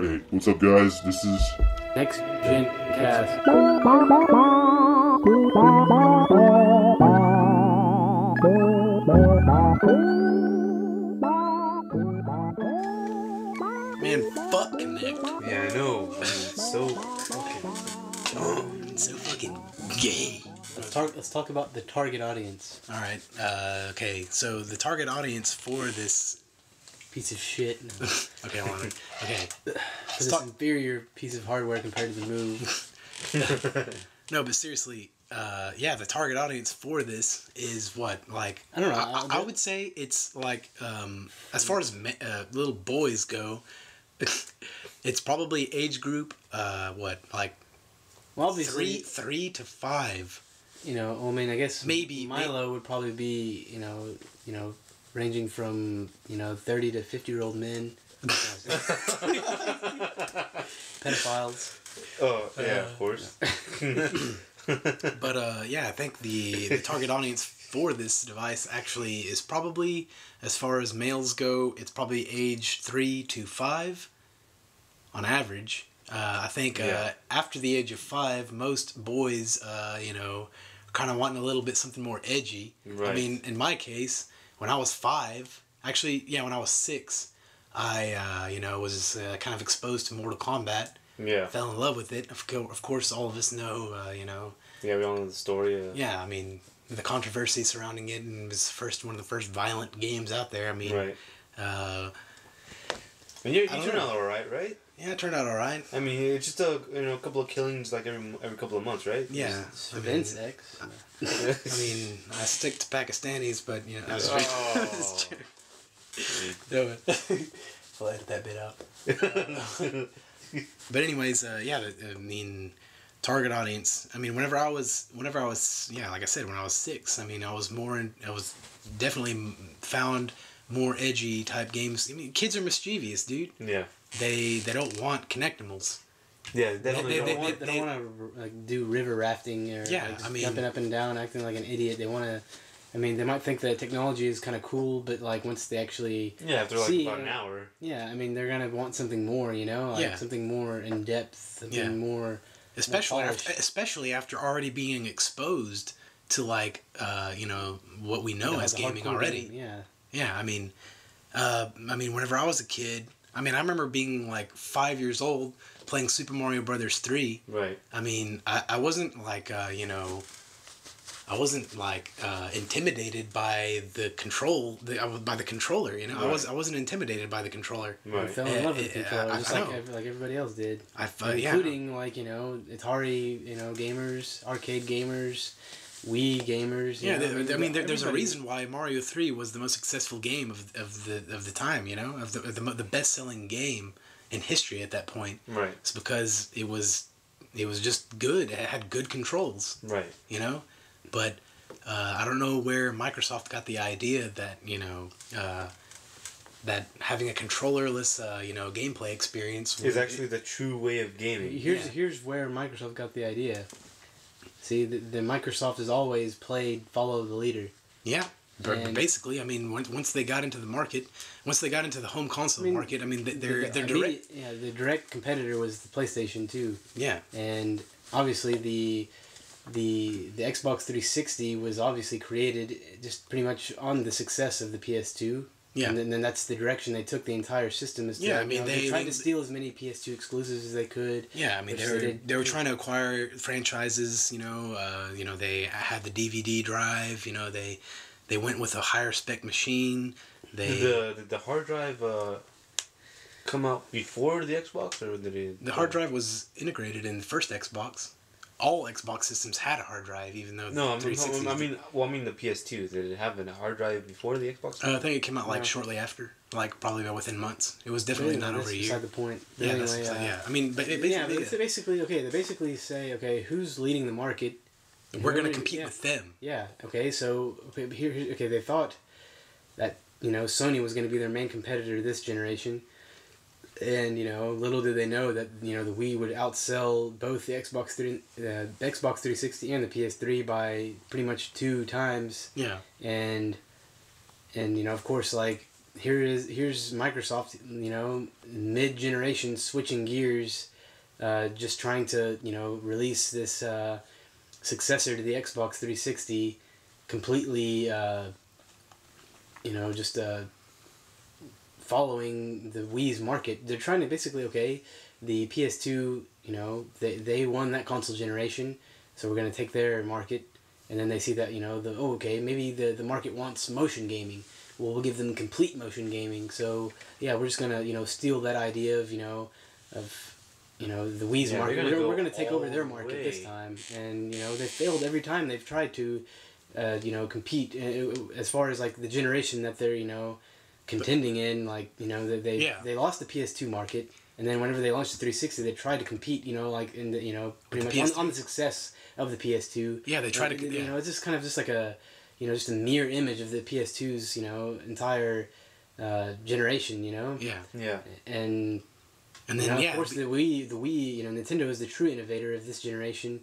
Alright, what's up guys? This is... Next Gen Cast. Man, fuck Kinect. Yeah, I know. It's so fucking It's so fucking gay. Let's talk about the target audience. Alright, okay, so the target audience for this... Piece of shit. No. Okay, hold on. Okay. For this inferior piece of hardware compared to the Move. No, but seriously, yeah, the target audience for this is what? Like, I don't know. I would say it's like, as far as little boys go, it's probably age group, what, like, Well, obviously, 3 to 5. You know, well, I mean, I guess Maybe Milo would probably be, you know, ranging from 30 to 50-year-old men, pedophiles. Oh yeah, of course. But yeah, I think the target audience for this device actually is probably, as far as males go, it's probably age 3 to 5 on average. I think after the age of 5, most boys, kind of wanting a little bit something more edgy. Right. I mean, in my case, when I was 5, actually, yeah, when I was 6, I, was kind of exposed to Mortal Kombat. Yeah. Fell in love with it. Of course, all of us know, Yeah, we all know the story. Yeah, I mean, the controversy surrounding it, and it was one of the first violent games out there. I mean, Right. I And you don't turned know. out alright, right? Yeah, it turned out alright. I mean, it's just a couple of killings like every couple of months, right? Yeah. I mean, sex. I mean, I stick to Pakistanis, but, that's Oh. no, I'll edit that bit out. But anyways, target audience. I mean, whenever I was, like I said, when I was 6, I mean, I was definitely found more edgy type games. I mean, kids are mischievous, dude. Yeah. They don't want Connectimals. Yeah, definitely. They- They don't want to do river rafting or jumping up and down, acting like an idiot. They want to. I mean, they might think that technology is kind of cool, but like once they actually after about an hour. Yeah, I mean, they're gonna want something more, something more in depth, something more. Especially after already being exposed to what we know as gaming already. Game, Yeah, I mean, whenever I was a kid, I remember being like 5 years old playing Super Mario Brothers 3. Right. I mean, I wasn't like, intimidated by the controller, Right. I wasn't intimidated by the controller. Right. I fell in love with the controller, just like everybody else did. Including Atari, gamers, arcade gamers, Wii gamers. There's a reason why Mario 3 was the most successful game of the time, of the best-selling game in history at that point. Right. It's because it was just good. It had good controls. Right. But I don't know where Microsoft got the idea that that having a controllerless gameplay experience is actually the true way of gaming. Here's where Microsoft got the idea. See, the Microsoft has always played follow the leader. Yeah. But basically, once they got into the market, once they got into the home console market, they're direct. Yeah, the direct competitor was the PlayStation 2. Yeah. And obviously the Xbox 360 was obviously created just pretty much on the success of the PS2. Yeah. And then that's the direction they took the entire system. They tried to steal as many PS2 exclusives as they could. Yeah, they were trying to acquire franchises. They had the DVD drive. They went with a higher spec machine. Did the hard drive come out before the Xbox, or did it? The hard drive was integrated in the first Xbox. All Xbox systems had a hard drive, even though the 360. I mean the PS2. Did it have a hard drive before the Xbox? I think it came out shortly after, probably within months. It was definitely not over a year. Beside the point. But anyway, They basically say, okay, who's leading the market? We're going to compete with them. Yeah. Okay. So they thought that Sony was going to be their main competitor this generation. And little did they know that the Wii would outsell both the Xbox 360 and the PS3 by pretty much 2 times. Yeah. And of course, here's Microsoft, mid-generation switching gears, just trying to, release this successor to the Xbox 360, completely, just following the Wii's market. They're trying to basically, the PS2, they won that console generation, so we're going to take their market, and then they see that, maybe the market wants motion gaming. Well, we'll give them complete motion gaming. So yeah, we're just gonna steal that idea of the Wii's market. We're gonna take over their market this time, and they failed every time they've tried to compete as far as like the generation that they're contending in. They lost the PS2 market, and then whenever they launched the 360, they tried to compete in the pretty much on the success of the PS2. Yeah, they tried to. It's just kind of just like a. Just a mirror image of the PS2's, entire generation, Yeah. Yeah. And then, of course, the Wii, Nintendo is the true innovator of this generation,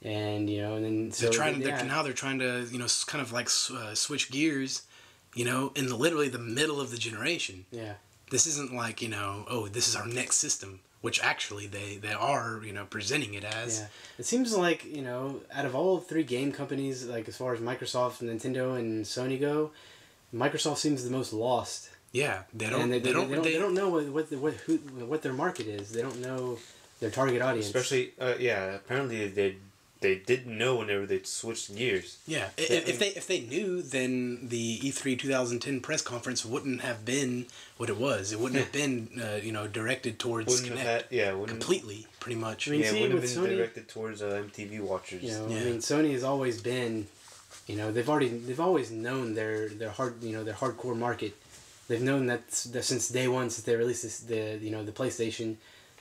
and and then so now they're trying to kind of like switch gears, in literally the middle of the generation. Yeah. This isn't like this is our next system. Which actually they are, presenting it as. Yeah. It seems like, out of all three game companies, like as far as Microsoft, Nintendo, and Sony go, Microsoft seems the most lost. Yeah, they don't know what their market is. They don't know their target audience. Especially, apparently they didn't know whenever they switched gears. Yeah, if they knew, then the E3 2010 press conference wouldn't have been what it was. It wouldn't have been, directed towards Kinect. Completely, pretty much. I mean, it wouldn't have been Sony, directed towards MTV watchers. I mean, Sony has always been, they've always known their hardcore market. They've known that since day one, since they released the PlayStation,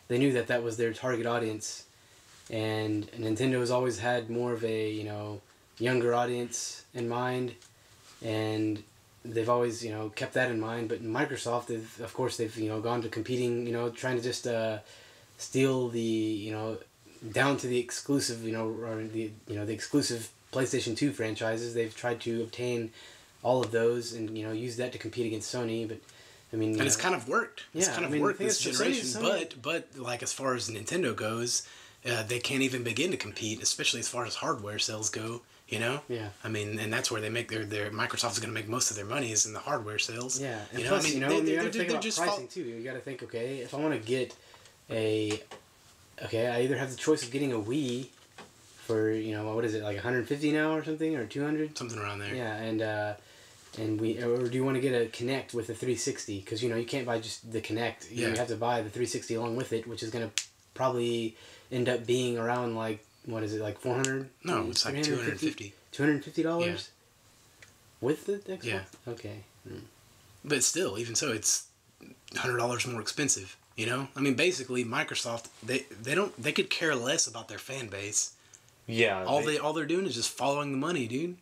they knew that was their target audience. And Nintendo has always had more of a younger audience in mind, and they've always kept that in mind. But Microsoft, they've gone to competing, trying to just steal the down to the exclusive or the exclusive PlayStation 2 franchises. They've tried to obtain all of those and use that to compete against Sony, but. I mean, and it's kind of worked. Yeah, it's kind of worked this generation. But like as far as Nintendo goes. They can't even begin to compete, especially as far as hardware sales go. Yeah. I mean, and that's where they make their Microsoft's going to make most of their money is in the hardware sales. Yeah, and plus, you got to think about pricing too. You got to think, if I want to get I either have the choice of getting a Wii for what is it, like $150 now or something, or $200, something around there. Yeah, or do you want to get a Kinect with a 360? Because you can't buy just the Kinect. You have to buy the 360 along with it, which is going to probably end up being around like like $400? No, it's like $250. $250? Yeah. With the Xbox? Yeah. Okay. But still, even so, it's $100 more expensive. I mean, basically, Microsoft they could care less about their fan base. Yeah. All they're doing is just following the money, dude.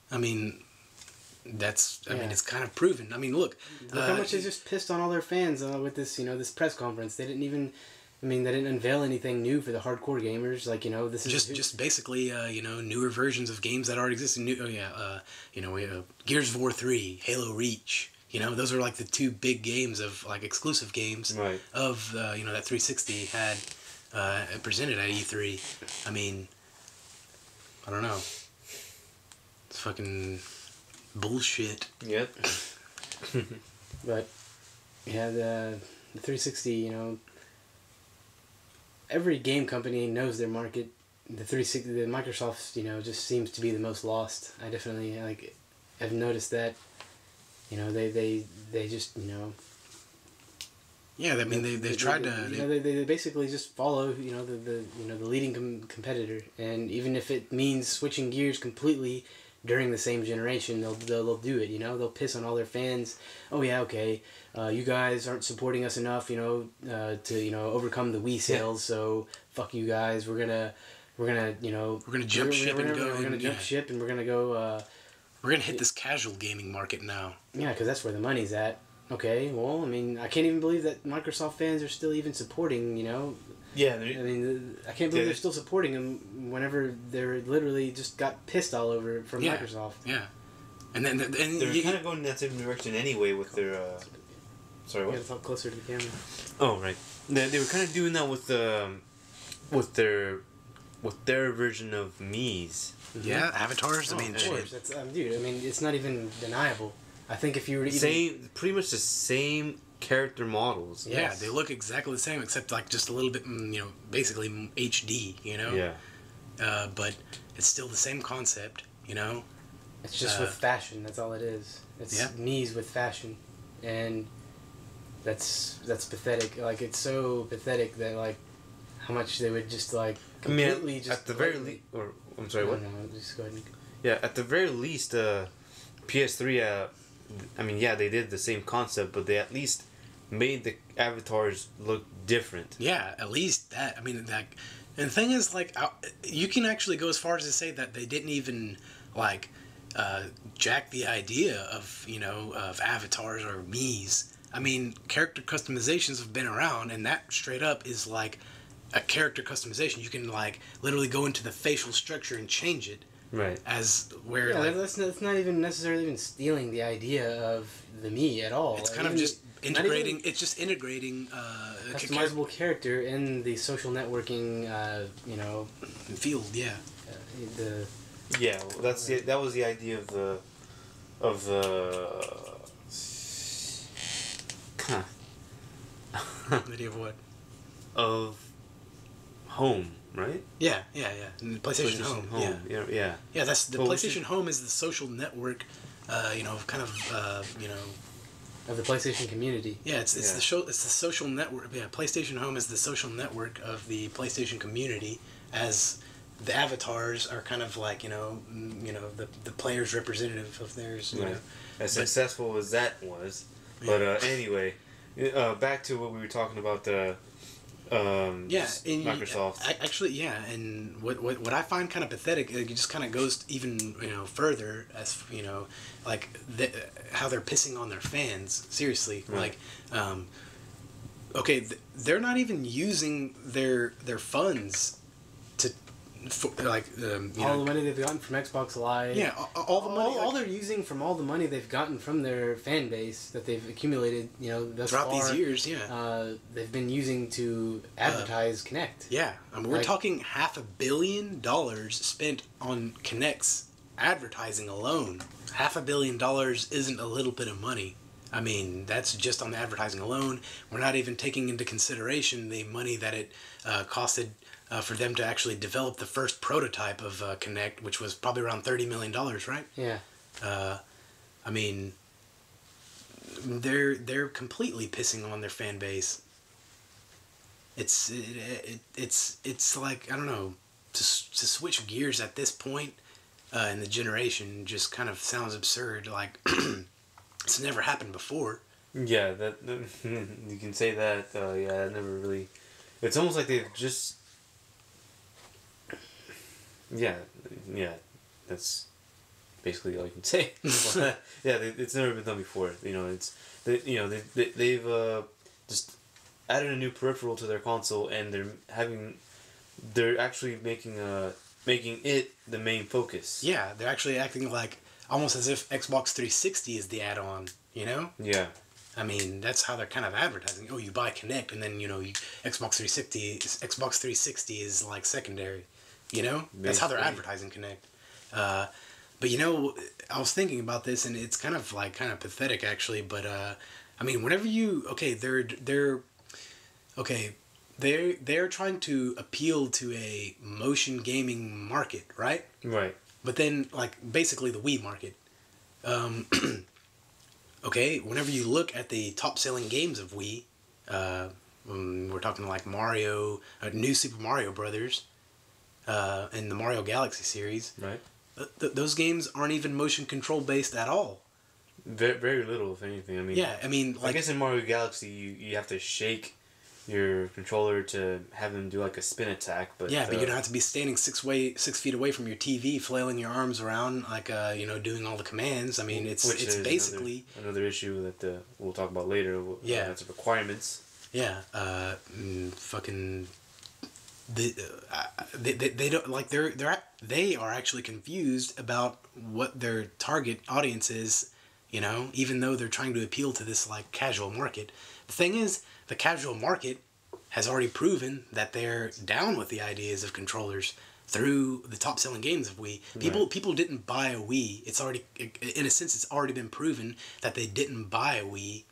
I mean. I mean, it's kind of proven. I mean, look how much they just pissed on all their fans with this, this press conference. They didn't even. I mean, they didn't unveil anything new for the hardcore gamers. Like, this is... Just basically, newer versions of games that already exist. We have Gears of War 3, Halo Reach. Those are like the two big games of, like, exclusive games. Right. Of, that 360 had presented at E3. I mean, I don't know. It's fucking bullshit. Yep. But, yeah, the 360, every game company knows their market. The 360, the Microsoft, just seems to be the most lost. I definitely have noticed that. They just Yeah, I mean they tried to. They basically just follow the leading competitor, and even if it means switching gears completely during the same generation, they'll do it. They'll piss on all their fans. Oh yeah, okay. You guys aren't supporting us enough, to overcome the Wii sales. So fuck you guys. We're gonna jump ship and go. We're gonna jump ship and we're gonna go. We're gonna hit this casual gaming market now. Yeah, because that's where the money's at. Okay, well, I mean, I can't even believe that Microsoft fans are still even supporting. Yeah, I mean, I can't believe they're still supporting them whenever they're literally just got pissed all over from Microsoft. Yeah. And then they're kind of going in that same direction anyway with their. Sorry, You what? gotta talk closer to the camera. Oh right, they were kind of doing that with their version of Mii's. yeah, avatars. I mean, Of course, that's dude. I mean, it's not even deniable. I think if you were to even, Pretty much the same character models. yeah, Yes. they look exactly the same except like just a little bit, basically HD. Yeah. But it's still the same concept. it's just with fashion. That's all it is. It's Yeah. knees with fashion, and that's pathetic. Like it's so pathetic that like how much they would just like I mean, completely just at the very least, or I'm sorry, what? No, just go ahead. And, Yeah, at the very least, PS3. I mean, yeah, they did the same concept, but they at least made the avatars look different. Yeah, at least that. I mean, that. And the thing is, like, you can actually go as far as to say that they didn't even like jack the idea of of avatars or Mii's. I mean, character customizations have been around, and that straight up is like a character customization. You can like literally go into the facial structure and change it. Right. As where yeah, like, that's not even necessarily even stealing the idea of the me at all. it's Like, kind of even just integrating. It's just integrating customizable character in the social networking. field. Yeah. The Yeah, well, that was the idea of the. Idea of what? Of home, right? Yeah. And the PlayStation Home. Yeah. Yeah, that's the Well, PlayStation Home is the social network, kind of, of the PlayStation community. yeah, it's Yeah. the show. It's the social network. Yeah, PlayStation Home is the social network of the PlayStation community, as the avatars are kind of like the player's representative of theirs. Right. As But- successful as that was, but anyway, back to what we were talking about the. Microsoft. Actually, yeah, and what I find kind of pathetic, it just kind of goes even further as like how they're pissing on their fans. Seriously, Right. like, okay, they're not even using their funds to All the money they've gotten from Xbox Live. yeah, all the money all they're using from all the money they've gotten from their fan base that they've accumulated, thus throughout far, these years. Yeah, they've been using to advertise Kinect. yeah. I mean, we're like- talking $500 million spent on Kinect's advertising alone. $500 million isn't a little bit of money. I mean, that's just on the advertising alone. We're not even taking into consideration the money that it costed for them to actually develop the first prototype of Kinect, which was probably around $30 million, right? Yeah. I mean, they're completely pissing on their fan base. It's like, I don't know, to switch gears at this point in the generation just kind of sounds absurd. Like, it's never happened before. Yeah, that you can say that. Yeah, it never really. It's almost like they've just. Yeah, that's basically all you can say. Yeah, it's never been done before. They've just added a new peripheral to their console, and they're actually making it the main focus. Yeah, they're actually acting like almost as if Xbox 360 is the add-on. Yeah. I mean, that's how they're kind of advertising. Oh, you buy Kinect, and then Xbox 360 is like secondary. That's how they're Basically. advertising Kinect. But I was thinking about this, and it's kind of pathetic actually. But I mean, whenever they're trying to appeal to a motion gaming market, right? Right. But then, like, basically the Wii market. Okay, whenever you look at the top-selling games of Wii, we're talking like Mario, New Super Mario Brothers, and the Mario Galaxy series. Right. Those games aren't even motion control based at all. Very, very little, if anything. I mean. Yeah, I mean, I guess in Mario Galaxy, you have to shake your controller to have them do like a spin attack, but yeah, but you don't have to be standing 6 feet away from your TV, flailing your arms around like doing all the commands. I mean, it's basically another issue that we'll talk about later. Yeah, that's requirements. Yeah, fucking they don't like they are actually confused about what their target audience is, you know, even though they're trying to appeal to this like casual market. The thing is, the casual market has already proven that they're down with the ideas of controllers through the top selling games of Wii. People didn't buy a Wii. It's already, in a sense, it's already been proven that they didn't buy a Wii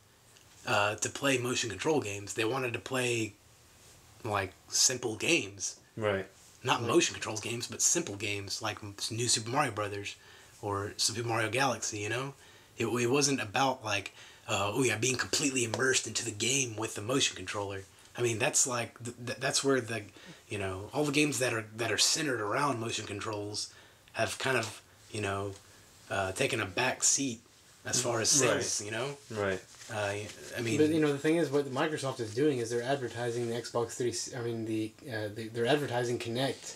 to play motion control games. They wanted to play like simple games, Right. not motion controls games, but simple games like New Super Mario Brothers or Super Mario Galaxy. You know, it wasn't about like being completely immersed into the game with the motion controller. I mean, that's like that's where the, you know, all the games that are centered around motion controls have kind of, you know, taken a back seat as far as sales. Right. You know, Right. I mean, But you know, the thing is, what Microsoft is doing is they're advertising the Xbox 3. I mean, they're advertising Kinect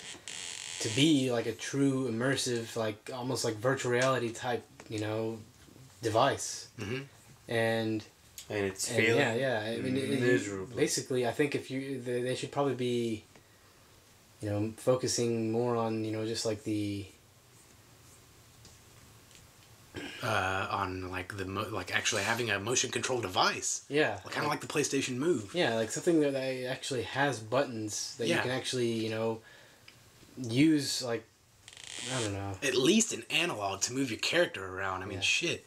to be like a true immersive, like almost like virtual reality type, you know, device. Mhm. And it's failing. yeah. I mean, miserably. basically, I think if they should probably be, you know, focusing more on, you know, just like the. on like like actually having a motion control device. Yeah. Kind of like the PlayStation Move. Yeah, like something that actually has buttons that you Yeah. can actually, you know, use, like, I don't know. At least an analog to move your character around. I mean, Yeah. shit.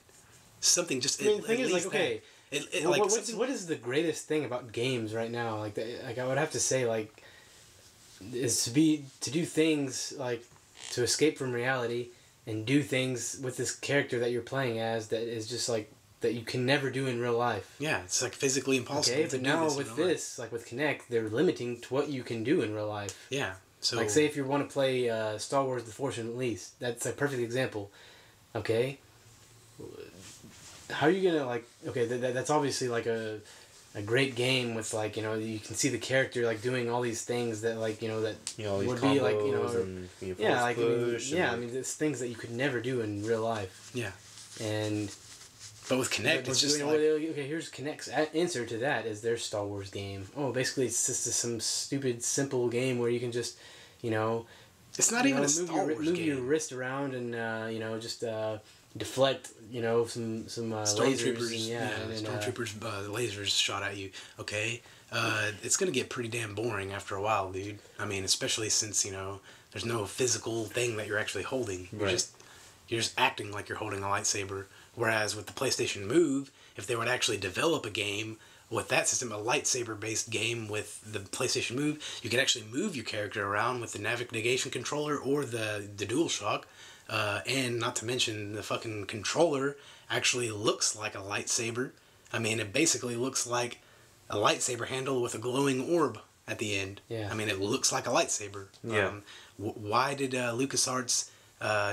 Something just. I mean, the at thing is, like, least okay, that. what, Like what is the greatest thing about games right now? Like, like I would have to say, like, is to do things, like, to escape from reality and do things with this character that you're playing as that is just, like, that you can never do in real life. Yeah, it's like physically impossible. Okay, to but do now this in with real life. this, like with Kinect, they're limiting to what you can do in real life. Yeah. So Like, say if you want to play Star Wars: The Force Unleashed, that's a perfect example. Okay, how are you gonna like? Okay, that's obviously like a great game with, like, you know, you can see the character like doing all these things that, like, you know, that You know, these would be like, you know, combos and, yeah, like, push and, I mean, there's things that you could never do in real life. Yeah. And But with Kinect, it's just like okay. Here's Kinect's answer to that is their Star Wars game. Oh, basically it's just some stupid simple game where you can just, you know, it's not you even know, a Star Wars move game. your wrist around and you know, just deflect, you know, some lasers Stormtroopers, and, and stormtroopers, lasers shot at you. Okay, it's gonna get pretty damn boring after a while, dude. I mean, especially since, you know, there's no physical thing that you're actually holding. You're Right. just acting like you're holding a lightsaber. Whereas with the PlayStation Move, if they would actually develop a game with that system, a lightsaber-based game with the PlayStation Move, you could actually move your character around with the navigation controller or the DualShock. And not to mention, the fucking controller actually looks like a lightsaber. I mean, it basically looks like a lightsaber handle with a glowing orb at the end. Yeah. I mean, it looks like a lightsaber. Yeah. Why did LucasArts,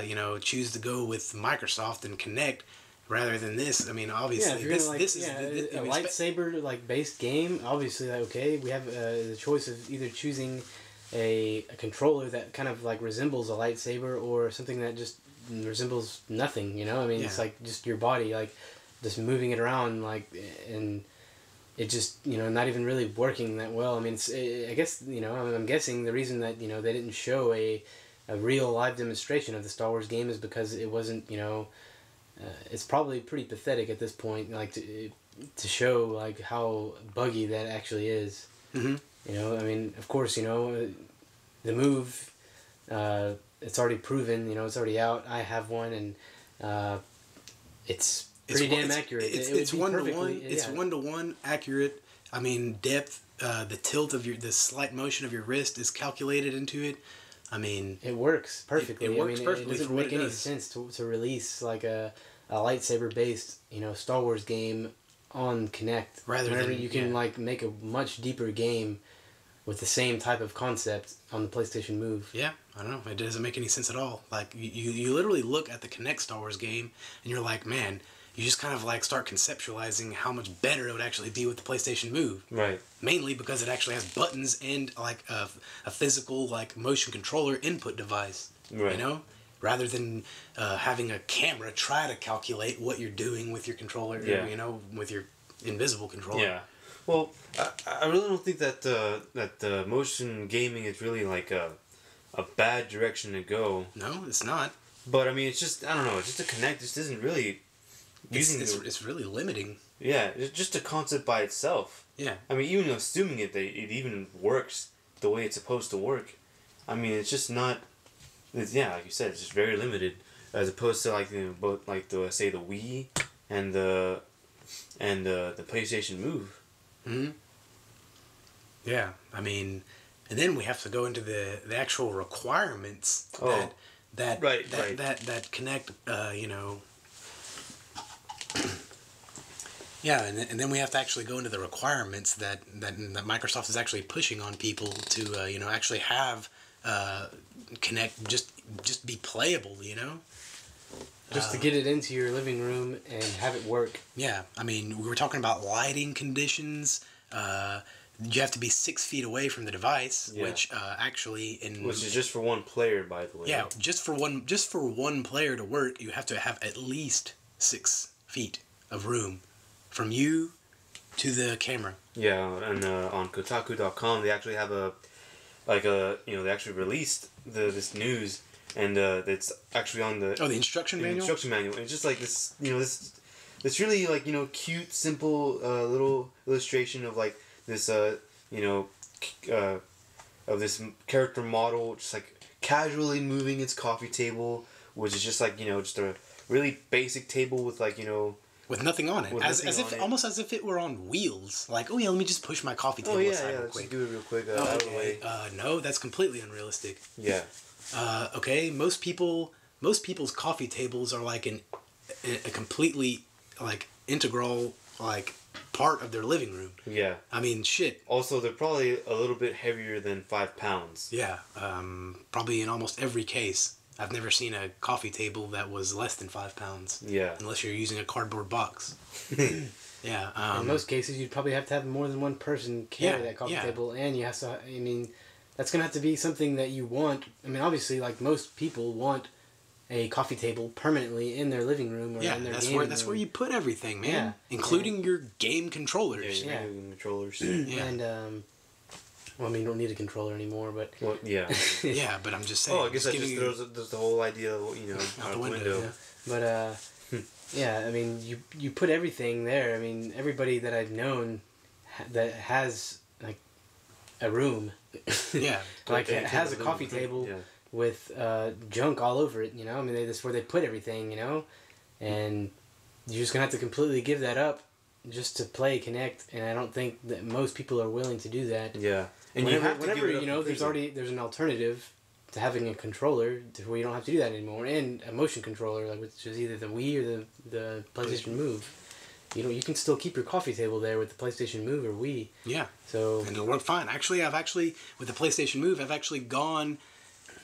you know, choose to go with Microsoft and Kinect rather than this? I mean, obviously, yeah, if you're this, gonna, like, this is a lightsaber like based game. Obviously, like, okay, we have the choice of either choosing a controller that kind of like resembles a lightsaber or something that just resembles nothing. You know, I mean, it's Yeah. like just your body, like just moving it around, like, and it just, you know, not even really working that well. I mean, I guess, you know, I'm guessing the reason that, you know, they didn't show a real live demonstration of the Star Wars game is because it wasn't, you know, it's probably pretty pathetic at this point, like to show like how buggy that actually is. Mm-hmm. You know, I mean, of course, you know, the Move, it's already proven, you know, it's already out. I have one, and it's pretty damn accurate. It's 1-to-1. It's 1-to-1 accurate. I mean, depth, the tilt of the slight motion of your wrist is calculated into it. I mean, it works perfectly. It works I mean, perfectly It doesn't for what make it any does. sense to release like a lightsaber based, you know, Star Wars game on Kinect. Rather whenever than- you can yeah. like make a much deeper game with the same type of concept on the PlayStation Move. yeah, I don't know. It doesn't make any sense at all. Like, you literally look at the Kinect Star Wars game, and you're like, man, you just kind of like start conceptualizing how much better it would actually be with the PlayStation Move. Right. Mainly because it actually has buttons and like a physical like motion controller input device. Right. You know, rather than having a camera try to calculate what you're doing with your controller. Yeah. You know, with your invisible controller. Yeah. Well, I really don't think that that motion gaming is really like a bad direction to go. No, it's not. But I mean, it's just I don't know. Just to Kinect just isn't really using. It's really limiting. Yeah, it's just a concept by itself. Yeah. I mean, even assuming it even works the way it's supposed to work, I mean, it's just not. It's, yeah, like you said, it's just very limited as opposed to like both like the say the Wii and the PlayStation Move. Hmm. Yeah, I mean, and then we have to go into the actual requirements that Kinect, you know. Yeah, and then we have to actually go into the requirements that Microsoft is actually pushing on people to you know, actually have Kinect just be playable, you know. Just to get it into your living room and have it work. Yeah, I mean, we were talking about lighting conditions. You have to be 6 feet away from the device, which actually which is just for one player, by the way. Yeah, just for one player to work, you have to have at least 6 feet of room from you to the camera. Yeah, and on Kotaku.com they actually have they actually released this news. And it's actually on the instruction manual. Instruction manual. And it's just like this, this really like cute, simple little illustration of like this of this character model just like casually moving its coffee table, which is just like just a really basic table with like with nothing on it, almost as if it were on wheels. Like, oh yeah, let me just push my coffee table aside real quick. Just do it real quick. Oh, out of the way. No, that's completely unrealistic. Yeah. Okay, most people's coffee tables are like a completely like integral like part of their living room. Yeah. I mean, shit. Also, they're probably a little bit heavier than 5 pounds. Yeah. Probably in almost every case. I've never seen a coffee table that was less than 5 pounds. Yeah. Unless you're using a cardboard box. Yeah. In most cases, you'd probably have to have more than one person carry that coffee table, and you have to. I mean, that's gonna have to be something that you want. I mean, obviously, like most people want a coffee table permanently in their living room or in their game room. That's where you put everything, man. Including your game controllers. Yeah, game controllers. Yeah. And well, I mean, you don't need a controller anymore, but well, yeah. Yeah, but I'm just saying. Oh, I guess that just throws the whole idea, out the window. Yeah. But yeah, I mean, you put everything there. I mean, everybody that I've known that has like a room, like has a coffee table with junk all over it. I mean, that's where they put everything. And you're just gonna have to completely give that up just to play Kinect, and I don't think that most people are willing to do that. Yeah, and whenever there's an alternative to having a controller to where you don't have to do that anymore, and a motion controller, like which is either the Wii or the PlayStation Move. You can still keep your coffee table there with the PlayStation Move or Wii. Yeah. So and it'll work fine. Actually, with the PlayStation Move, I've actually gone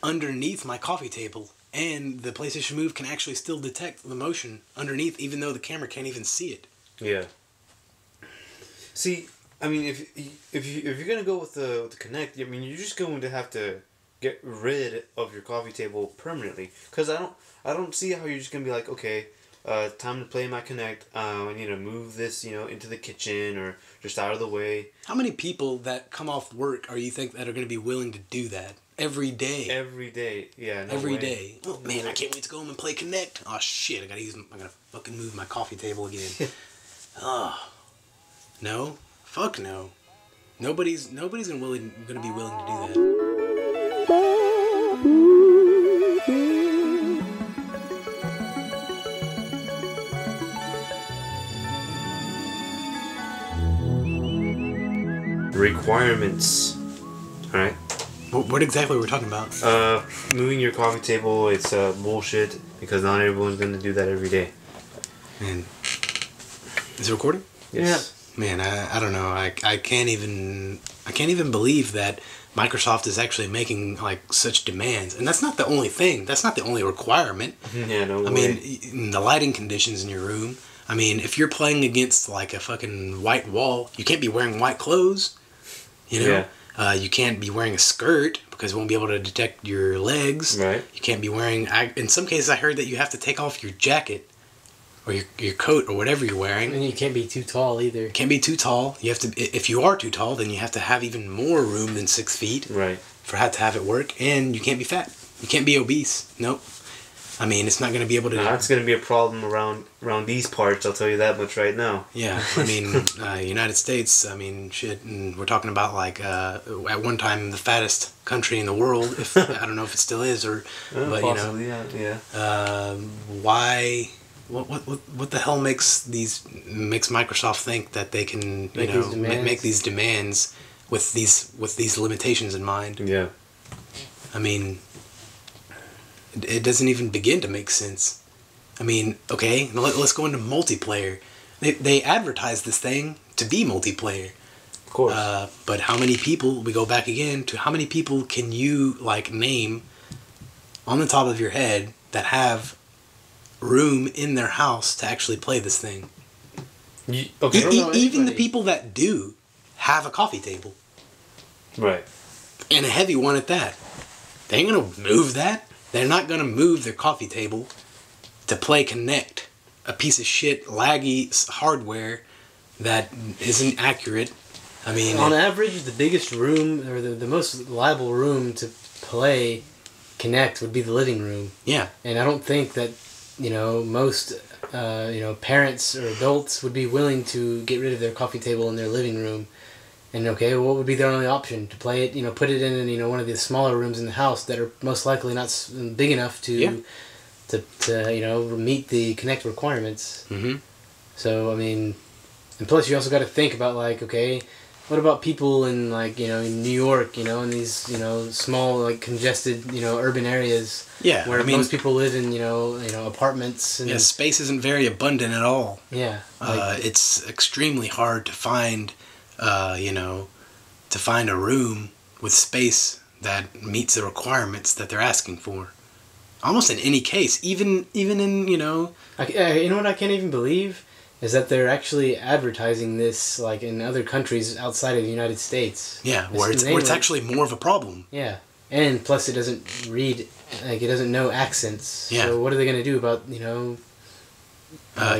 underneath my coffee table, and the PlayStation Move can actually still detect the motion underneath, even though the camera can't even see it. Yeah. See, I mean, if you're gonna go with the Kinect, I mean, you're just going to have to get rid of your coffee table permanently. Because I don't see how you're just gonna be like, okay, time to play my Kinect. I need to move this, into the kitchen or just out of the way. How many people that come off work are you think that are going to be willing to do that every day? Every day, yeah. No every way. day. Oh man, I can't wait to go home and play Kinect. Oh shit, I gotta fucking move my coffee table again. Oh, no, fuck no. Nobody's gonna be willing to do that. Requirements. Alright. What exactly were we talking about? Moving your coffee table, it's bullshit because not everyone's gonna do that every day. Man, is it recording? Yes. Yeah. Man, I don't know. I can't even believe that Microsoft is actually making like such demands, and that's not the only thing. That's not the only requirement. Yeah, no way. I mean, the lighting conditions in your room. I mean, if you're playing against like a fucking white wall, you can't be wearing white clothes. Yeah. You can't be wearing a skirt because it won't be able to detect your legs. Right. You can't be wearing... in some cases, I heard that you have to take off your jacket or your coat or whatever you're wearing. And you can't be too tall either. Can't be too tall. You have to. If you are too tall, then you have to have even more room than 6 feet. Right. For how to have it work, and you can't be fat. You can't be obese. Nope. I mean, it's not going to be able to. That's going to be a problem around these parts. I'll tell you that much right now. Yeah, I mean, United States. I mean, shit. And we're talking about like at one time the fattest country in the world. If I don't know if it still is or, but possibly, you know, yeah. Why? What the hell makes Microsoft think that they can make these demands with these limitations in mind? Yeah. I mean, it doesn't even begin to make sense. I mean, okay, let's go into multiplayer. They advertise this thing to be multiplayer. Of course. But how many people, we go back again to how many people can you like name on the top of your head that have room in their house to actually play this thing? Even the people that do have a coffee table. Right. And a heavy one at that. They ain't gonna move that. They're not gonna move their coffee table to play Kinect, a piece of shit, laggy hardware that isn't accurate. I mean, on average, the biggest room or the most liable room to play Kinect would be the living room. Yeah. And I don't think that most parents or adults would be willing to get rid of their coffee table in their living room. And okay, what would be their only option? To play it, put it in one of the smaller rooms in the house that are most likely not big enough to meet the Kinect requirements. Mm-hmm. So I mean, and plus you also got to think about like, okay, what about people in like in New York, in these small like congested urban areas. Yeah, where most people live in apartments. And, space isn't very abundant at all. Yeah, it's extremely hard to find. To find a room with space that meets the requirements that they're asking for. Almost in any case, even in you know what I can't even believe is that they're actually advertising this like in other countries outside of the United States. Yeah, where it's actually more of a problem. Yeah, and plus it doesn't read it doesn't know accents. Yeah. So what are they gonna do about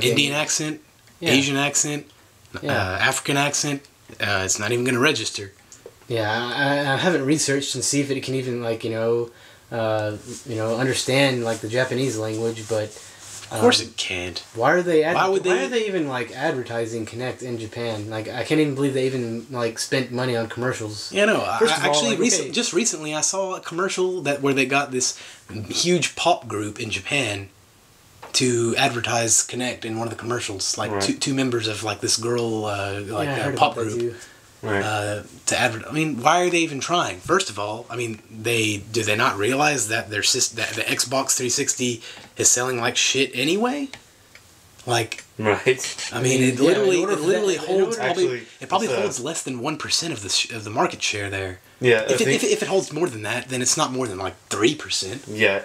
Indian accent, yeah. Asian accent, Yeah. African accent? It's not even going to register. Yeah, I haven't researched and see if it can even understand like the Japanese language, but of course it can't. Why are they? Why are they even like advertising Kinect in Japan? Like I can't even believe they even like spent money on commercials. Yeah, no. Just recently I saw a commercial where they got this huge pop group in Japan to advertise Kinect in one of the commercials, like right. two members of like this girl pop group right. To advertise. I mean, why are they even trying? First of all, I mean, do they not realize that that the Xbox 360 is selling like shit anyway? Like, right. I mean, it literally holds probably holds holds less than 1% of the market share there. Yeah. If it holds more than that, then it's not more than like 3%. Yeah.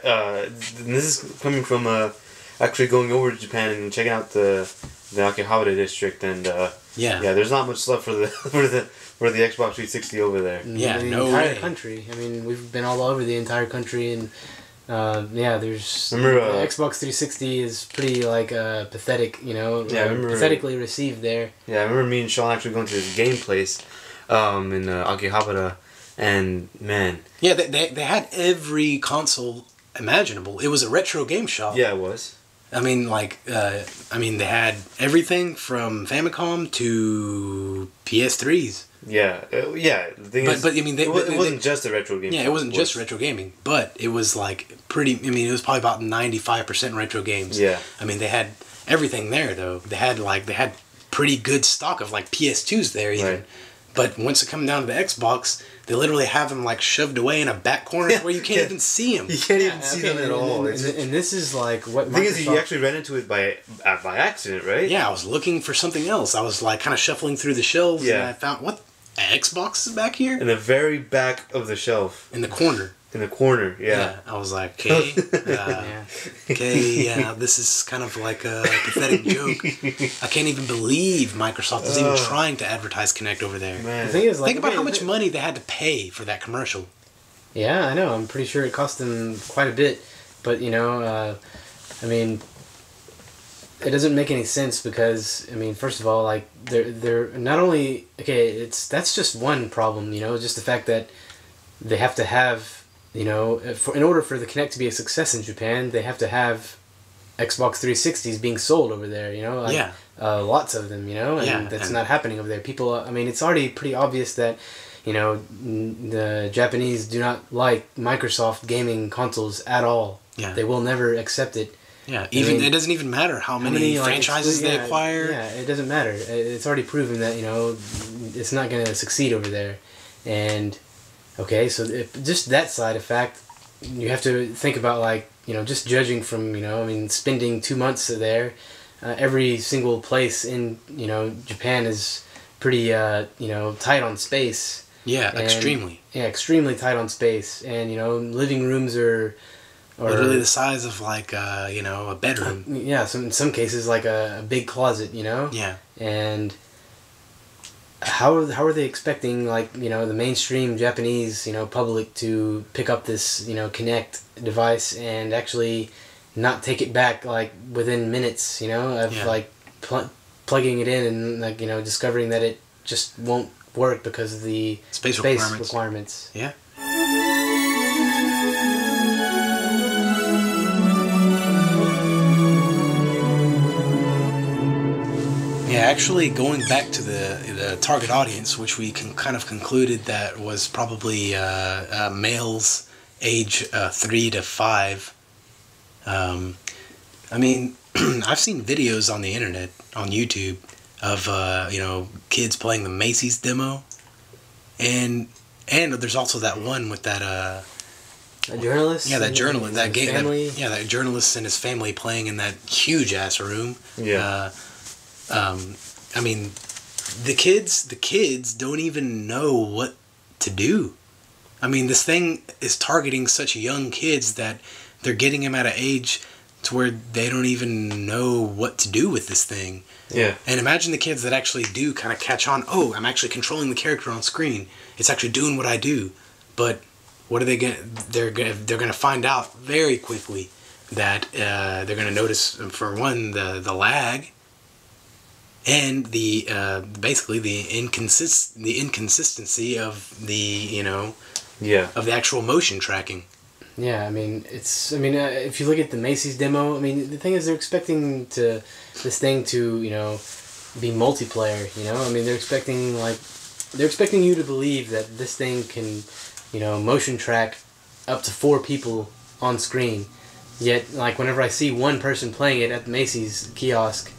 This is coming from actually going over to Japan and checking out the Akihabara district, and there's not much left for the for the Xbox 360 over there. Yeah, the entire country. I mean, we've been all over the entire country, and there's the Xbox 360 is pretty like pathetic, pathetically received there. Yeah, I remember me and Sean actually going to this game place, in Akihabara, and man. Yeah, they had every console imaginable. It was a retro game shop. Yeah, it was. I mean, they had everything from Famicom to PS3s. Yeah, yeah. The thing is, but I mean, it wasn't just a retro game. Yeah, it wasn't just retro gaming, but it was like pretty. I mean, it was probably about 95% retro games. Yeah. I mean, they had everything there though. They had pretty good stock of like PS2s there even. Right. But once it comes down to the Xbox, they literally have them like shoved away in a back corner where you can't even see them. You can't even see them at all. And this is like what the thing is, you actually ran into it by accident, right? Yeah, I was looking for something else. I was like kind of shuffling through the shelves, and I found what Xbox is back here in the very back of the shelf, in the corner. In the corner, yeah. I was like, okay, this is kind of like a pathetic joke. I can't even believe Microsoft is even trying to advertise Kinect over there. Man. The thing is, like, think about how much money they had to pay for that commercial. Yeah, I know. I'm pretty sure it cost them quite a bit. But, I mean, it doesn't make any sense because I mean, first of all, like they're not only that's just one problem, just the fact that they have to have, in order for the Kinect to be a success in Japan, they have to have Xbox 360s being sold over there, lots of them, and that's not happening over there. People, I mean, it's already pretty obvious that, the Japanese do not like Microsoft gaming consoles at all. Yeah. They will never accept it. Yeah, it doesn't even matter how many franchises they acquire. Yeah, it doesn't matter. It's already proven that, it's not going to succeed over there. And, okay, so just that side of fact, you have to think about, like, just judging from, spending 2 months there, every single place in, Japan is pretty, tight on space. Yeah, extremely. Yeah, extremely tight on space. And, living rooms are literally the size of, like, a bedroom. Yeah, in some cases, like a big closet, Yeah. And how are they expecting, like, the mainstream Japanese, public to pick up this, Kinect device and actually not take it back, like, within minutes, of, like, plugging it in and, like, discovering that it just won't work because of the space requirements. Yeah. Yeah, actually, going back to the target audience, which we kind of concluded that was probably males age 3 to 5. I mean, I've seen videos on the internet, on YouTube, of kids playing the Macy's demo, and there's also that one with that a journalist. Yeah, that journalist, that game, that journalist and his family playing in that huge ass room. Yeah. I mean, the kids don't even know what to do. I mean, this thing is targeting such young kids that they're getting them at an age to where they don't even know what to do with this thing. Yeah. And imagine the kids that actually do kind of catch on. Oh, I'm actually controlling the character on screen. It's actually doing what I do. But what are they gonna? They're gonna find out very quickly that they're gonna notice, for one, the lag. And the basically the inconsistency of the of the actual motion tracking. Yeah, I mean if you look at the Macy's demo, I mean the thing is they're expecting this thing to be multiplayer. I mean they're expecting you to believe that this thing can motion track up to 4 people on screen. Yet like whenever I see one person playing it at the Macy's kiosk.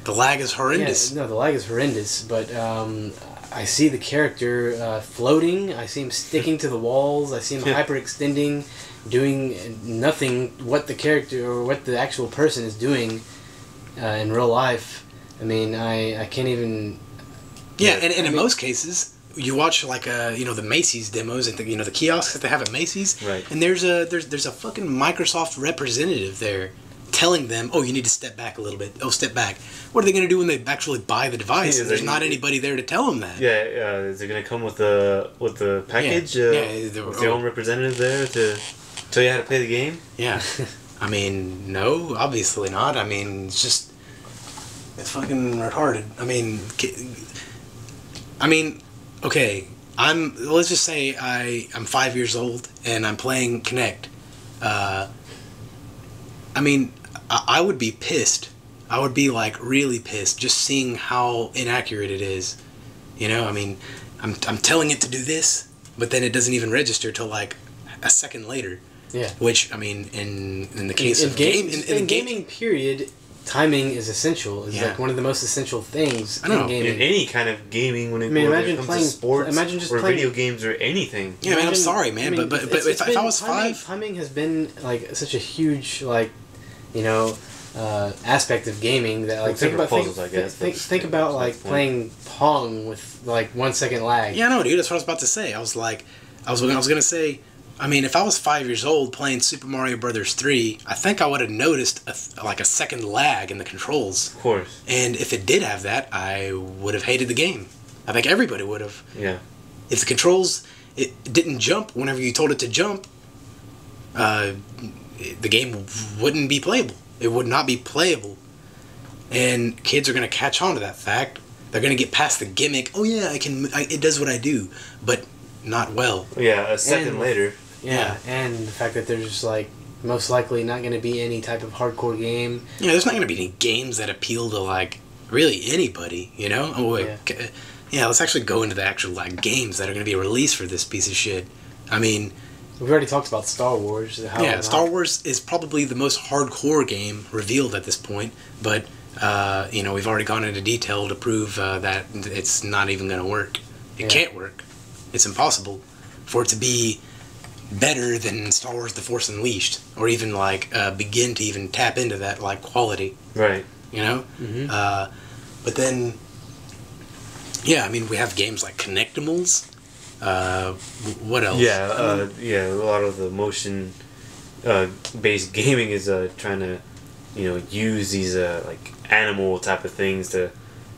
The lag is horrendous. Yeah, no, the lag is horrendous, but I see the character floating, I see him sticking to the walls, I see him hyperextending, doing nothing what the character or what the actual person is doing in real life. I mean, I can't even... Yeah, and in most cases, you watch like the Macy's demos and the kiosks that they have at Macy's, right? And there's a fucking Microsoft representative there telling them, oh, you need to step back a little bit. Oh, step back. What are they going to do when they actually buy the device? Yeah, and there's not anybody there to tell them that. Yeah, is it going to come with the package? With your own representative there to tell you how to play the game? Yeah. I mean, no, obviously not. I mean, it's fucking retarded. I mean, okay, let's just say I'm 5 years old and I'm playing Kinect. I mean, I would be pissed. I would be like really pissed just seeing how inaccurate it is. I mean, I'm telling it to do this, but then it doesn't even register till like a second later. Yeah. Which, I mean, in the case of gaming period, timing is essential. It's like one of the most essential things in gaming. In any kind of gaming, when it comes to sports or video games or anything. Yeah, man, I'm sorry, man, but if I was 5... Timing has been like such a huge aspect of gaming that like think about like playing Pong with like 1 second lag. Yeah, no, dude, that's what I was about to say. I was gonna say, I mean, if I was 5 years old playing Super Mario Brothers 3, I think I would have noticed a second lag in the controls. Of course. And if it did have that, I would have hated the game. I think everybody would have. Yeah. If the controls it didn't jump whenever you told it to jump, the game wouldn't be playable. It would not be playable. And kids are going to catch on to that fact. They're going to get past the gimmick. Oh yeah, it does what I do, but not well. Yeah, a second later. Yeah, and the fact that there's like most likely not going to be any type of hardcore game. Yeah, there's not going to be any games that appeal to like really anybody, you know? Oh wait, yeah, let's actually go into the actual like games that are going to be released for this piece of shit. I mean, we've already talked about Star Wars. Star Wars is probably the most hardcore game revealed at this point, but you know, we've already gone into detail to prove that it's not even going to work. It can't work. It's impossible for it to be better than Star Wars: The Force Unleashed, or even like begin to even tap into that like quality. Right. You know. But then, yeah, I mean, we have games like Connectimals. What else? Yeah, yeah. A lot of the motion based gaming is trying to, you know, use these like animal type of things to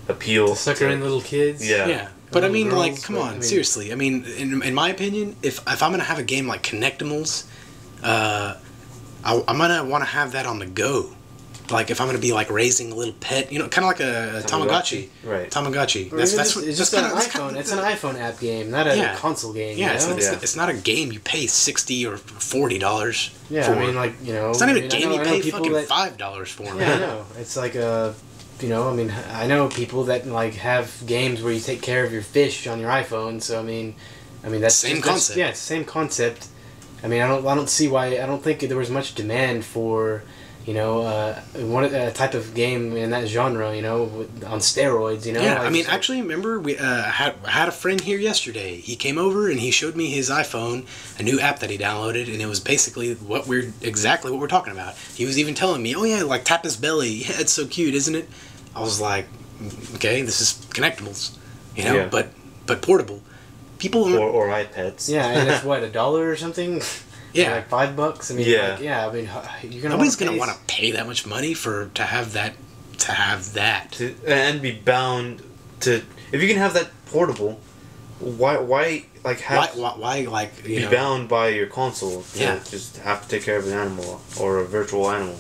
appeal to sucker in little kids. Yeah. Yeah. But I mean, girls, like, come on, seriously. I mean, in my opinion, if I'm gonna have a game like Connectimals, I'm gonna want to have that on the go. Like, if I'm gonna be like raising a little pet, you know, kind of like a Tamagotchi. Right. Tamagotchi. It's just an iPhone. It's an iPhone app game, not a console game. Yeah, you know? it's not a game you pay $60 or $40. Yeah, for. I mean, like, you know, it's not even a game you pay fucking that, $5 for. Yeah, I know. It's like a. You know, I mean, I know people that like have games where you take care of your fish on your iPhone. So I mean that's same concept. Yeah, it's the same concept. I mean, I don't see why. I don't think there was much demand for, you know, one type of game in that genre. You know, on steroids. You know. Yeah, like, I mean, actually, remember we had a friend here yesterday. He came over and he showed me his iPhone, a new app that he downloaded, and it was basically exactly what we're talking about. He was even telling me, "Oh yeah, like tap his belly. Yeah, it's so cute, isn't it?" I was like, okay, this is Connectimals, you know, but portable. People or iPads. Yeah, and it's what, $1 or something. Yeah, like $5. I mean, yeah, I mean, you're gonna. Nobody's gonna want to pay that much money to have that. And be bound to. If you can have that portable, why like have why like be bound by your console? To just have to take care of an animal or a virtual animal.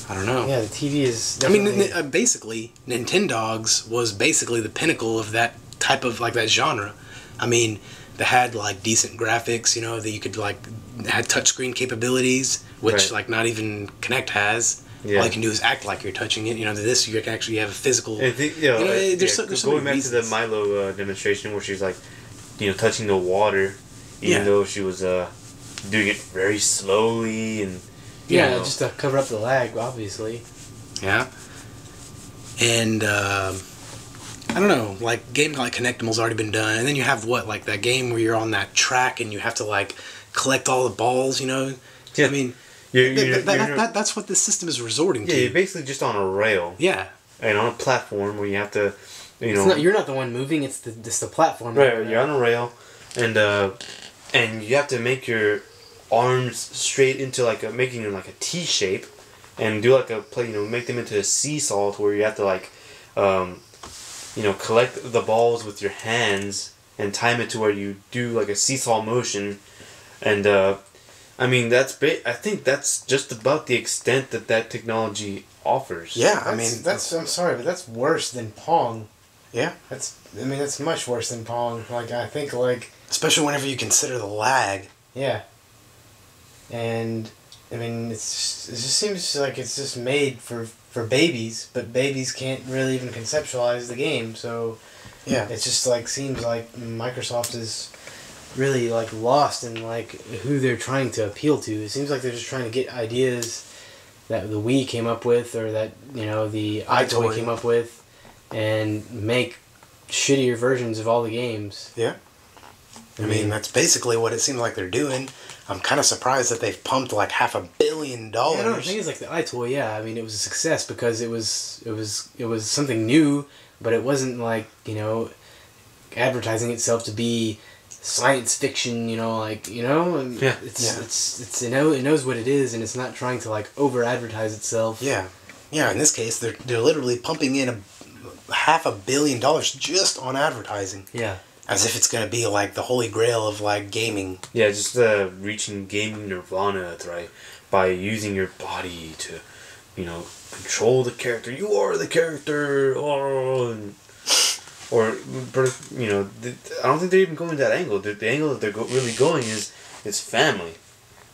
I don't know. Yeah, the TV is. I mean, basically, Nintendogs was basically the pinnacle of that type of like that genre. I mean, they had like decent graphics, you know, that you could like had touchscreen capabilities, which like not even Kinect has. Yeah. All you can do is act like you're touching it. You know, this you can actually have a physical. There's going back to the Milo demonstration where she's like, you know, touching the water, even though she was doing it very slowly and. Yeah, just to cover up the lag, obviously. Yeah. And, I don't know, like, games like Connectimals already been done, and then you have like that game where you're on that track and you have to, like, collect all the balls, you know? Yeah. I mean, that's what this system is resorting to. Yeah, you're basically just on a rail. Yeah. And on a platform where you have to, you know... you're not the one moving, it's the platform. Right, you're on a rail, and you have to make your arms straight into making them like a T shape, and do like make them into a seesaw to where you have to like, collect the balls with your hands and time it to where you do like a seesaw motion, and I mean I think that's just about the extent that technology offers. Yeah, I mean that's I'm sorry, but that's worse than Pong. Yeah, that's much worse than Pong. Like I think like especially whenever you consider the lag. Yeah. And I mean, it just seems like it's just made for babies, but babies can't really even conceptualize the game. So yeah, it's just like seems like Microsoft is really like lost in like who they're trying to appeal to. It seems like they're just trying to get ideas that the Wii came up with, or that the iToy came up with, and make shittier versions of all the games. Yeah. I mean, that's basically what it seems like they're doing. I'm kind of surprised that they've pumped like $500 million. Yeah, no, the thing is, like the iToy, I mean, it was a success because it was something new, but it wasn't like advertising itself to be science fiction. It knows what it is, and it's not trying to like over advertise itself. Yeah. In this case, they're literally pumping in $500 million just on advertising. Yeah. As if it's gonna be like the holy grail of like gaming. Yeah, just reaching gaming nirvana, right? By using your body to control the character. You are the character. Oh, or I don't think they're even going that angle. The angle that they're really going is family,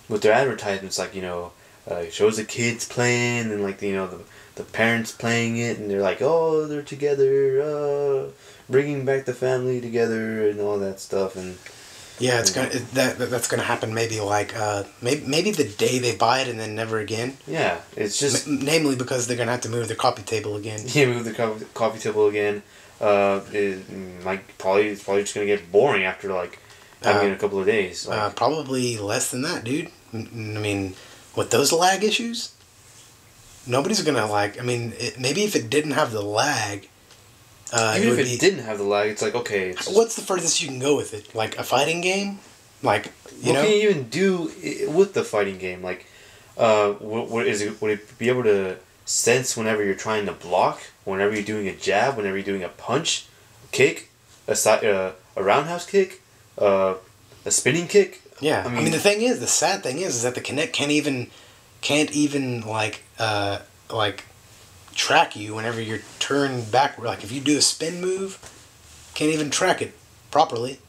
with their advertisements, like it shows the kids playing and like the parents playing it, and they're like, oh, they're together, bringing back the family together and all that stuff. And yeah, that's gonna happen maybe like maybe the day they buy it and then never again. Yeah, it's just namely because they're gonna have to move their coffee table again. Yeah, move the coffee table again. It's probably just gonna get boring after like having it a couple of days. Probably less than that, dude. I mean, with those lag issues, nobody's gonna like. I mean, maybe if it didn't have the lag. Even if it didn't have the lag, it's like, okay. What's the furthest you can go with it? Like a fighting game? Like, what can you even do with the fighting game? Like, what is it? Would it be able to sense whenever you're trying to block, whenever you're doing a jab, whenever you're doing a punch, a kick, a roundhouse kick, a spinning kick? Yeah, I mean the sad thing is that the Kinect can't even like track you whenever you're turned backward. Like if you do a spin move, can't even track it properly.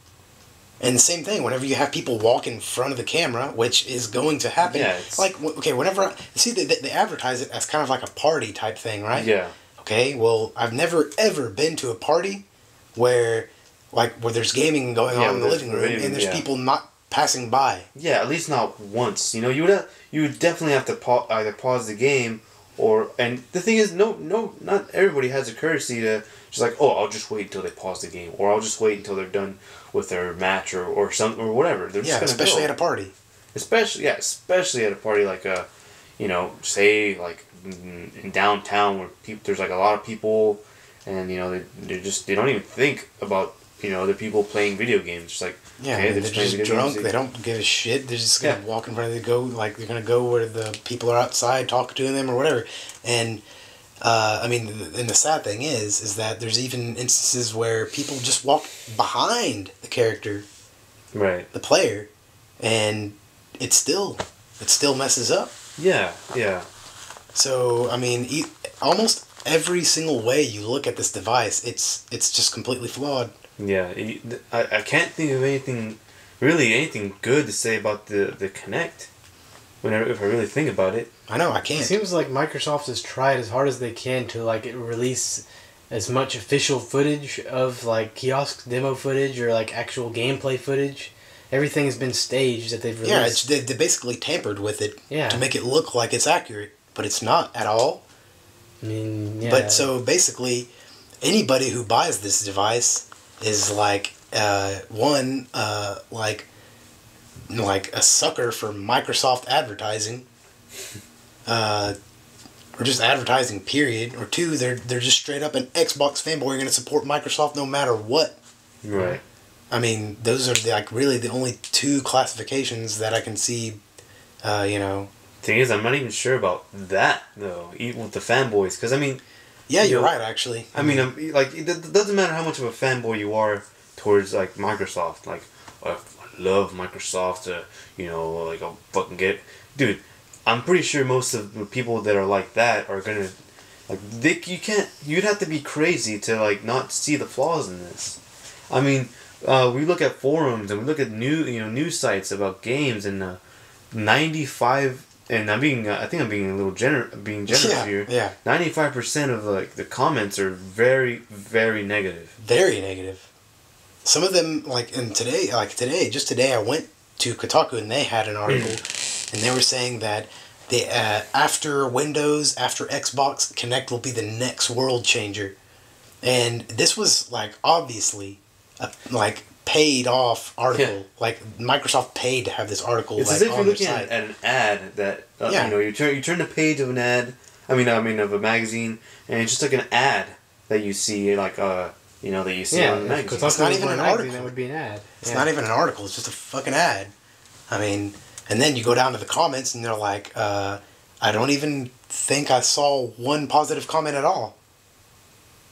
And the same thing whenever you have people walk in front of the camera, which is going to happen. Yeah, like whenever they advertise it as kind of like a party type thing, right? Yeah. Okay, well I've never ever been to a party where there's gaming going on in the living room and there's people not passing by. Yeah, at least not once. You would definitely have to either pause the game. And the thing is, not everybody has the courtesy to just like, oh, I'll just wait until they pause the game, or I'll just wait until they're done with their match or something or whatever. They're just gonna especially at a party. Especially at a party like say like in downtown where there's like a lot of people, and they don't even think about the people playing video games. Just like they're just drunk. They don't give a shit. They're just gonna walk in front of they're gonna go where the people are outside talking to them or whatever. And and the sad thing is that there's even instances where people just walk behind the character, right, the player, and it still messes up. Yeah. So I mean, almost every single way you look at this device, it's just completely flawed. Yeah, I can't think of anything good to say about the Kinect. If I really think about it, I know I can't. It seems like Microsoft has tried as hard as they can to release as much official footage of kiosk demo footage or actual gameplay footage. Everything has been staged that they've released. Yeah, they basically tampered with it to make it look like it's accurate, but it's not at all. I mean, yeah. But so basically, anybody who buys this device is like a sucker for Microsoft advertising, or just advertising period. Or two, they're just straight up an Xbox fanboy. You're gonna support Microsoft no matter what. Right. I mean, those are really the only two classifications that I can see. Thing is, I'm not even sure about that though. Even with the fanboys, because I mean. Yeah, you're right. Actually, I mean, it doesn't matter how much of a fanboy you are towards Microsoft. I love Microsoft. I'll fucking get, dude. I'm pretty sure most of the people that are like that are gonna, you'd have to be crazy to not see the flaws in this. I mean, we look at forums and we look at news sites about games, and 95. And I think I'm being a little generous here. Yeah. 95% of the comments are very, very negative. Very negative. Some of them just today I went to Kotaku and they had an article, and they were saying that after Windows, after Xbox, Kinect will be the next world changer, and this was obviously paid off article. Yeah. Microsoft paid to have this article. It's as if you're looking at an ad that you turn the page of an ad. I mean of a magazine, and it's just an ad that you see that you see on the magazine. It's not even an article. That would be an ad. It's not even an article. It's just a fucking ad. I mean, and then you go down to the comments, and they're like, I don't even think I saw one positive comment at all.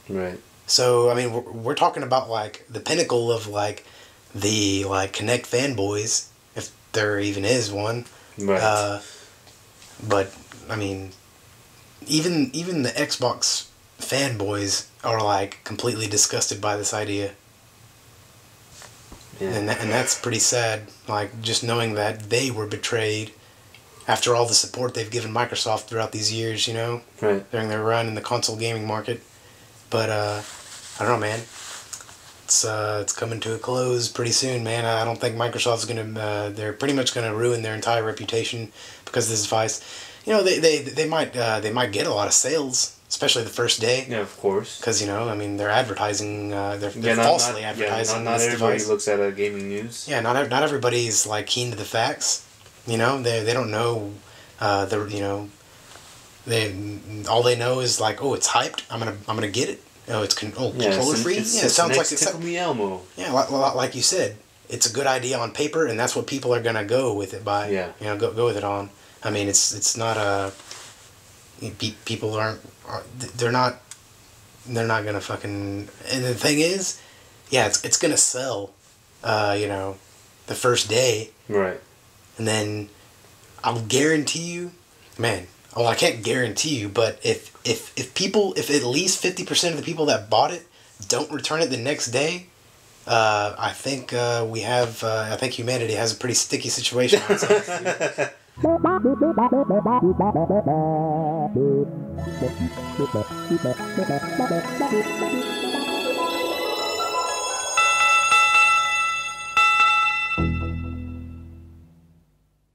Right. So I mean, we're talking about the pinnacle of the Kinect fanboys, if there even is one. Right. But I mean, even the Xbox fanboys are like completely disgusted by this idea. Yeah. And that's pretty sad. Like just knowing that they were betrayed after all the support they've given Microsoft throughout these years, you know, Right. during their run in the console gaming market. But I don't know, man. It's coming to a close pretty soon, man. I don't think Microsoft's gonna. They're pretty much gonna ruin their entire reputation because of this device. You know, they might get a lot of sales, especially the first day. Yeah, of course. Because you know, I mean, they're advertising. They're falsely advertising. Not this everybody device. looks at gaming news. Yeah, not everybody's like keen to the facts. You know, they don't know. They all they know is like, oh, it's hyped. I'm gonna get it. Oh, it's controller free. It sounds like it's Tickle Me Elmo. yeah, like you said, it's a good idea on paper, and that's what people are gonna go with it by. Yeah. You know, go with it on. I mean, it's not a. People they're not gonna fucking. And the thing is, yeah, it's gonna sell. You know, the first day, Right. and then I'll guarantee you, man. Well, I can't guarantee you, but if at least 50% of the people that bought it don't return it the next day, I think I think humanity has a pretty sticky situation.